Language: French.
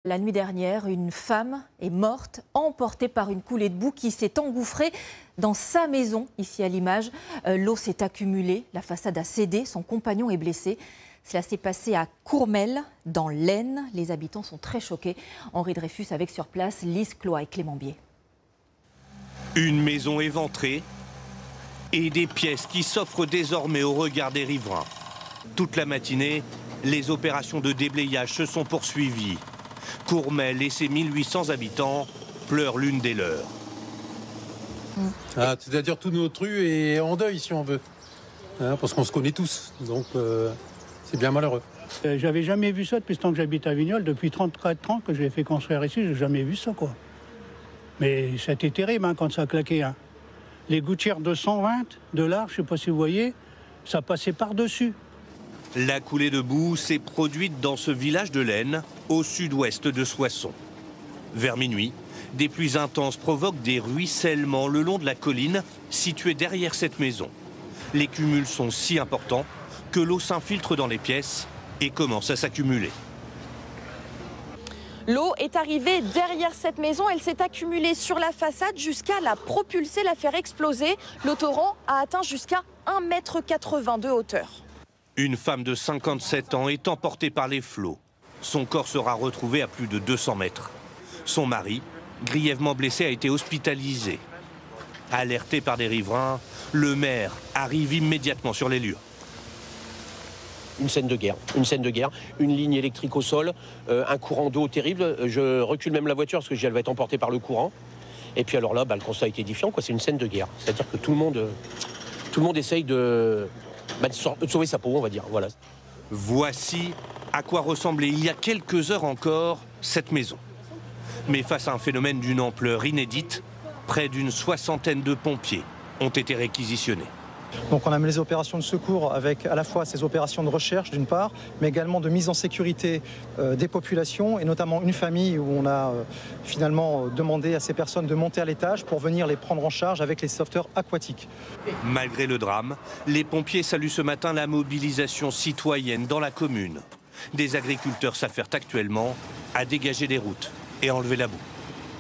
La nuit dernière, une femme est morte, emportée par une coulée de boue qui s'est engouffrée dans sa maison, ici à l'image. L'eau s'est accumulée, la façade a cédé, son compagnon est blessé. Cela s'est passé à Courmelles, dans l'Aisne. Les habitants sont très choqués. Henri Dreyfus avec sur place Lise Cloa et Clément Bier. Une maison éventrée et des pièces qui s'offrent désormais au regard des riverains. Toute la matinée, les opérations de déblayage se sont poursuivies. Courmelles et ses 1800 habitants pleurent l'une des leurs. C'est-à-dire toute notre rue est en deuil, si on veut. Parce qu'on se connaît tous, donc c'est bien malheureux. J'avais jamais vu ça depuis ce temps que j'habite à Vignoles. Depuis 34 ans que j'ai fait construire ici, j'ai jamais vu ça, quoi. Mais c'était terrible quand ça a claqué. Les gouttières de 120 de large, je ne sais pas si vous voyez, ça passait par-dessus. La coulée de boue s'est produite dans ce village de l'Aisne, au sud-ouest de Soissons. Vers minuit, des pluies intenses provoquent des ruissellements le long de la colline située derrière cette maison. Les cumuls sont si importants que l'eau s'infiltre dans les pièces et commence à s'accumuler. L'eau est arrivée derrière cette maison, elle s'est accumulée sur la façade jusqu'à la propulser, la faire exploser. Le torrent a atteint jusqu'à 1,80 m de hauteur. Une femme de 57 ans est emportée par les flots. Son corps sera retrouvé à plus de 200 mètres. Son mari, grièvement blessé, a été hospitalisé. Alerté par des riverains, le maire arrive immédiatement sur les lieux. Une scène de guerre, une ligne électrique au sol, un courant d'eau terrible. Je recule même la voiture parce que elle va être emportée par le courant. Et puis alors là, le constat est édifiant, c'est une scène de guerre. C'est-à-dire que tout le monde essaye de sauver sa peau, on va dire. Voilà. Voici à quoi ressemblait il y a quelques heures encore cette maison. Mais face à un phénomène d'une ampleur inédite, près d'une soixantaine de pompiers ont été réquisitionnés. Donc on a mené les opérations de secours avec à la fois ces opérations de recherche d'une part, mais également de mise en sécurité des populations et notamment une famille où on a finalement demandé à ces personnes de monter à l'étage pour venir les prendre en charge avec les sauveteurs aquatiques. Malgré le drame, les pompiers saluent ce matin la mobilisation citoyenne dans la commune. Des agriculteurs s'affairent actuellement à dégager des routes et enlever la boue.